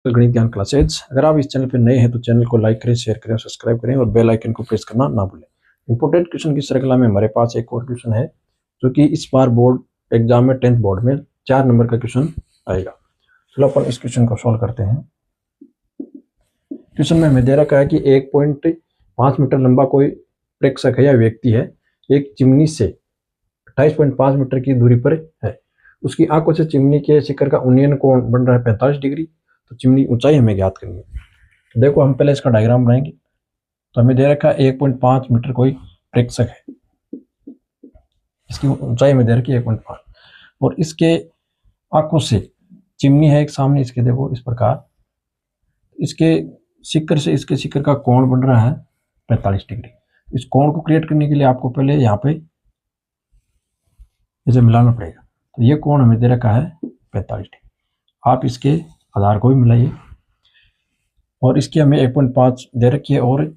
गणित ज्ञान क्लासेज। अगर आप इस चैनल पर नए हैं तो चैनल को लाइक करें, शेयर करें, सब्सक्राइब करें और बेल आइकन को प्रेस करना ना भूलें। इंपॉर्टेंट क्वेश्चन की श्रृंखला में हमारे पास एक और क्वेश्चन है जो कि इस बार बोर्ड एग्जाम में 10th बोर्ड में 4 नंबर का क्वेश्चन आएगा। चलो अपन इस क्वेश्चन को सॉल्व करते हैं। क्वेश्चन में हमें दे रखा है कि 1.5 मीटर लंबा कोई प्रेक्षक है या व्यक्ति है, एक चिमनी से 28.5 मीटर की दूरी पर है। उसकी आंखों से चिमनी के शिखर का उन्नयन कोण बन रहा है 45 डिग्री। तो चिमनी ऊंचाई हमें ज्ञात करनी है। तो देखो हम पहले इसका डायग्राम बनाएंगे। तो हमें दे रखा है 1.5 मीटर कोई प्रेक्षक है, इसकी ऊंचाई में दे रखी है 1.5 और इसके आंखों से चिमनी है एक सामने, इसके देखो इस प्रकार, इसके शिखर से इसके शिखर का कोण बन रहा है 45 डिग्री। इस कोण को क्रिएट करने के लिए आपको पहले यहाँ पे इसे मिलाना पड़ेगा। तो ये कोण हमें दे रखा है 45 डिग्री। आप इसके आधार को भी मिलाइए और इसकी हमें 1.5 दे रखी है और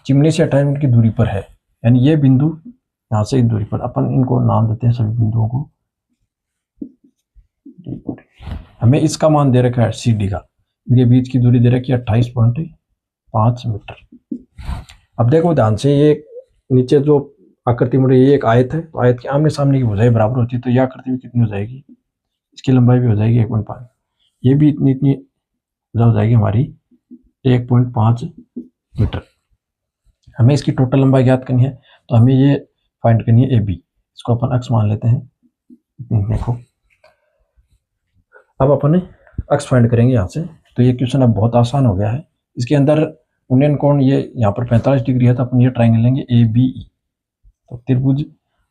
चिमनी से 28 मीटर की दूरी पर है, यानी ये बिंदु यहाँ से इस दूरी पर, अपन इनको नाम देते हैं सभी बिंदुओं को। हमें इसका मान दे रखा है सी डी का, इनके बीच की दूरी दे रखी है 28.5 मीटर। अब देखो ध्यान से, ये नीचे जो आकृति में ये एक आयत है, तो आयत के आमने सामने की भुजाएं बराबर होती है, तो यह आकृति भी कितनी हो जाएगी, इसकी लंबाई भी हो जाएगी 1.5, ये भी इतनी भुजा हो जाएगी हमारी 1.5 मीटर। हमें इसकी टोटल लंबाई ज्ञात करनी है, तो हमें ये फाइंड करनी है ए बी, इसको अपन अक्ष मान लेते हैं। देखो अब अपन अक्ष फाइंड करेंगे यहाँ से। तो ये क्वेश्चन अब बहुत आसान हो गया है। इसके अंदर उन्नयन कोण ये यहाँ पर 45 डिग्री है, तो अपन ये ट्राइंगल लेंगे ए बी ई, तो त्रिभुज।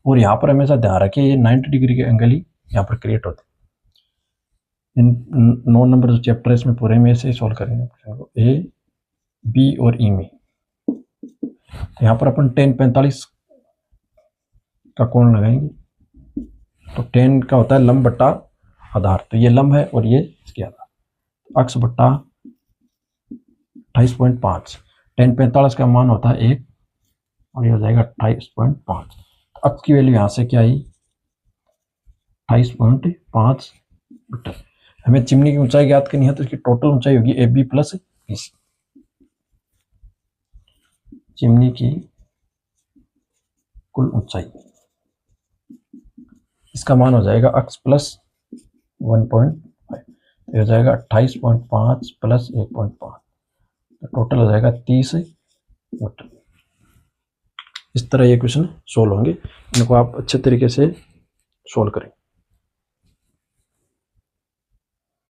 और यहाँ पर हमेशा ध्यान रखें ये 90 डिग्री के एंगल ही यहाँ पर क्रिएट होते हैं। इन 9 नंबर जो चैप्टर है इसमें पूरे में से सॉल्व करेंगे क्वेश्चन को ए बी और ई में। तो यहाँ पर अपन 10-45 का कोण लगाएंगे। तो 10 का होता है लंब बट्टा आधार, तो ये लंब है और ये इसके आधार, अक्ष बट्टा 28.5। 10-45 का मान होता है 1 और ये हो जाएगा 28.5। तो अक्ष की वैल्यू यहाँ से क्या आई, 28.5 मीटर। हमें चिमनी की ऊंचाई ज्ञात करनी है, तो इसकी टोटल ऊंचाई होगी A B plus B C. Chimney की कुल ऊंचाई, इसका मान हो जाएगा अक्ष प्लस 1.5, तो हो जाएगा 28.5 प्लस 1.5, तो टोटल हो जाएगा 30 मीटर। इस तरह ये क्वेश्चन सोल्व होंगे, इनको आप अच्छे तरीके से सोल्व करें।